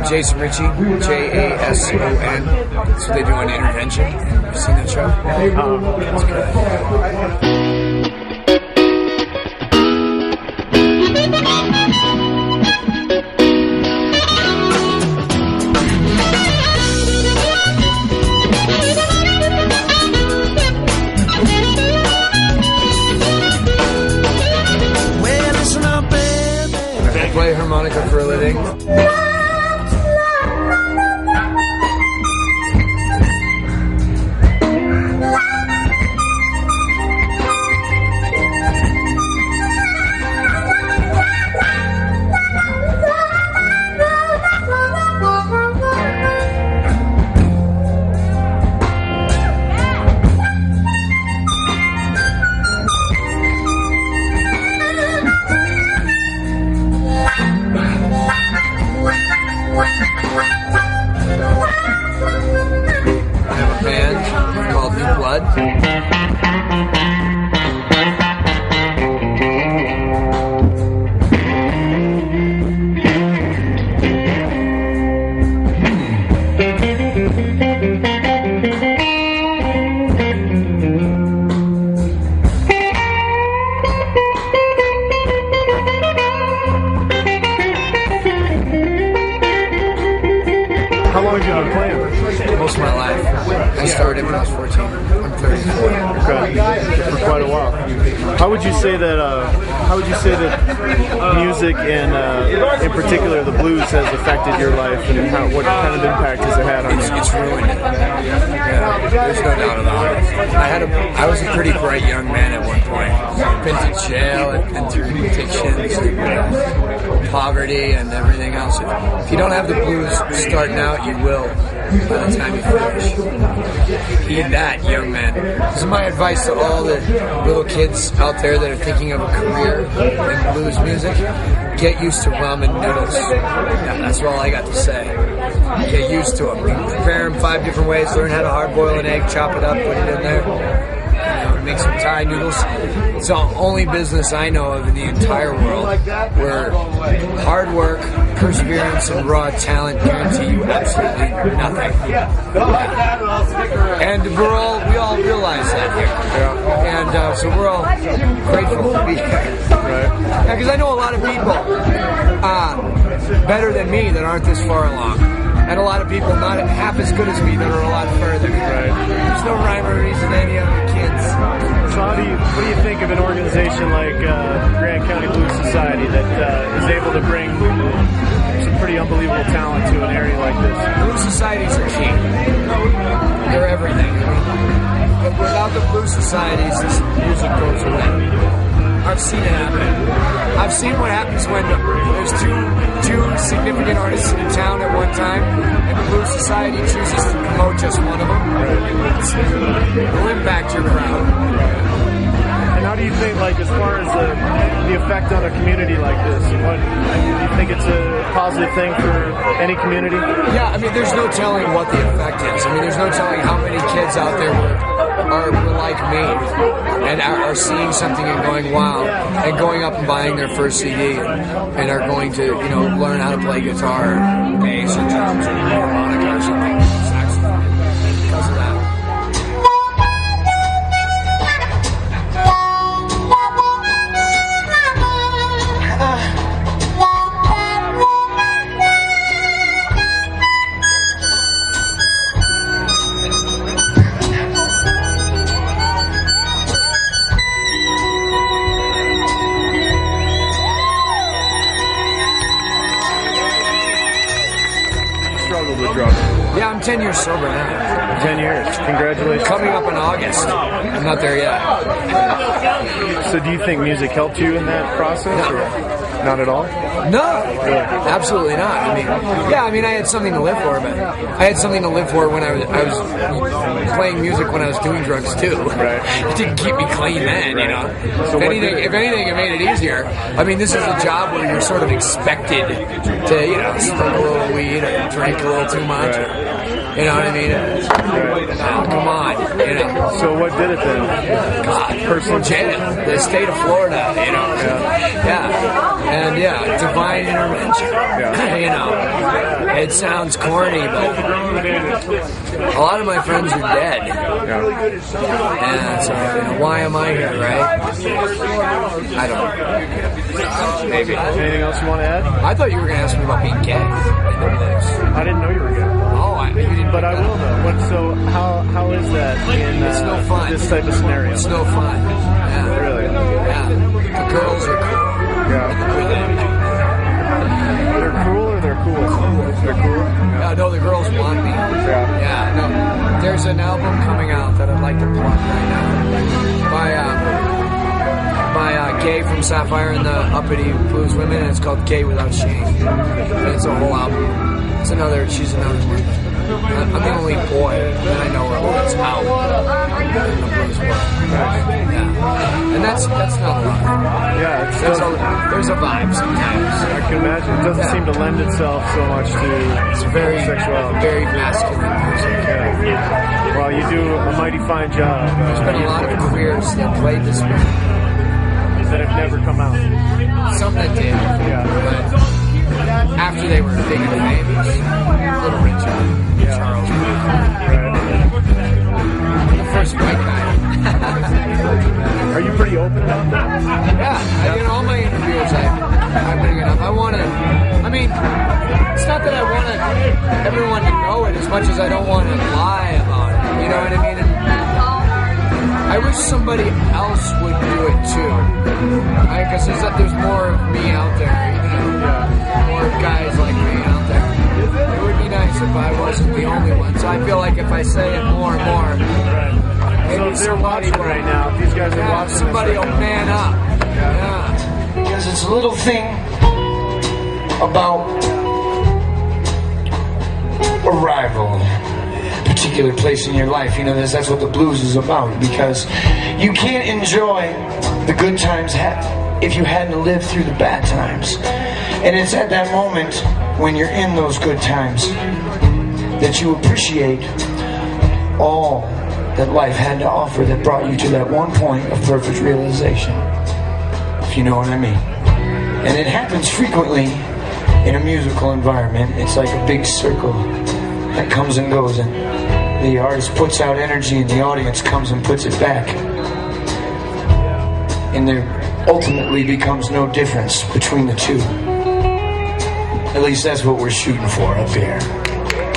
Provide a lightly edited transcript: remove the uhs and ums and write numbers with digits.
Jason Ricci, Jason. That's what they do on Intervention. You seen that show? It's good. I play harmonica for a living. How long have you been playing? Most of my life. I started when I was 14. I'm 34. Okay. For quite a while. How would you say that? Music and, in particular, the blues has affected your life, and what kind of impact has it had on you? It's ruined it. Yeah, there's no doubt about it. I was a pretty bright young man at one point. I've been to jail. I've been through addictions, poverty, and everything else. If you don't have the blues starting out, you will by the time you finish. Heed that, young man. This is my advice to all the little kids out there that are thinking of a career in blues music. Get used to ramen noodles. That's all I got to say. Get used to them. Prepare them 5 different ways. Learn how to hard boil an egg, chop it up, put it in there. Make some Thai noodles. It's the only business I know of in the entire world where hard work, perseverance, and raw talent guarantee you absolutely nothing. And we all realize that here. And so we're all grateful to be here. Because I know a lot of people better than me that aren't this far along. And a lot of people not half as good as me that are a lot further. There's no rhyme or reason to any other kids. So what do you think of an organization like Grand County Blues Society that is able to bring some pretty unbelievable talent to an area like this? Blues societies are key. They're everything. But without the blues societies, this music goes away. I've seen it happen. I've seen what happens when there's two significant artists in a town at one time, and the Blues Society chooses to promote just one of them. It'll impact your crowd. And how do you think, like, as far as the effect on a community like this, do you think it's a positive thing for any community? Yeah, I mean, there's no telling what the effect is. I mean, there's no telling how many kids out there are like me and are seeing something and going wow, and going up and buying their first CD and are going to learn how to play guitar or bass or drums or harmonica or something, saxophone, because of that. Yeah, I'm 10 years sober now. 10 years. Congratulations. Coming up in August. I'm not there yet. So do you think music helped you in that process? No. Or not at all? No, absolutely not. I mean, I had something to live for, but I had something to live for when I was playing music when I was doing drugs too. Right. It didn't keep me clean then, So if anything, it made it easier. I mean, this is a job where you're sort of expected to, smoke a little weed or drink a little too much. Right. You know what I mean? Come on, So what did it then? God, personal jail, the state of Florida, Yeah. And yeah, divine intervention. You know, it sounds corny, but a lot of my friends are dead. And so, you know, why am I here, right? I don't know. Maybe. Anything else you want to add? I thought you were going to ask me about being gay. I didn't know you were gay. Oh, you didn't. But I will know. So how is that in it's no fun. This type of scenario? It's no fun. Yeah. Really? Yeah. The girls are cool. Yeah. They're cool or they're cool? They're cool? Yeah, no, the girls want me. Yeah. Yeah, no. There's an album coming out that I'd like to plug right now by Gaye from Saffire'dan the Uppity Blues Women, and it's called Gay Without Shame. And it's a whole album. She's another one. I'm the only boy that I know of that's out in the blues world. Yeah. And that's not a lot. Yeah, there's a vibe sometimes. I can imagine. It doesn't seem to lend itself so much to sexuality. Very masculine music. Yeah. Well, you do a mighty fine job. There's been a lot of queers that played this music that have never come out. Some that did. Yeah. But after they were big and famous, Little Ricci, Charles, the first white guy. Are you pretty open about that? Yeah, in all my interviews, I bring it up. It's not that I want everyone to know it as much as I don't want to lie about it. You know what I mean? I wish somebody else would do it too. Because there's more of me out there, more guys like me out there. It would be nice if I wasn't the only one. So I feel like if I say it more and more, so if they're watching right now, if these guys are watching, somebody will man up. Yeah. Because it's a little thing about arrival. Particular place in your life, that's what the blues is about, because you can't enjoy the good times if you hadn't lived through the bad times. And it's at that moment when you're in those good times that you appreciate all that life had to offer that brought you to that one point of perfect realization, if you know what I mean. And it happens frequently in a musical environment. It's like a big circle that comes and goes, and the artist puts out energy and the audience comes and puts it back, and there ultimately becomes no difference between the two. At least that's what we're shooting for up here.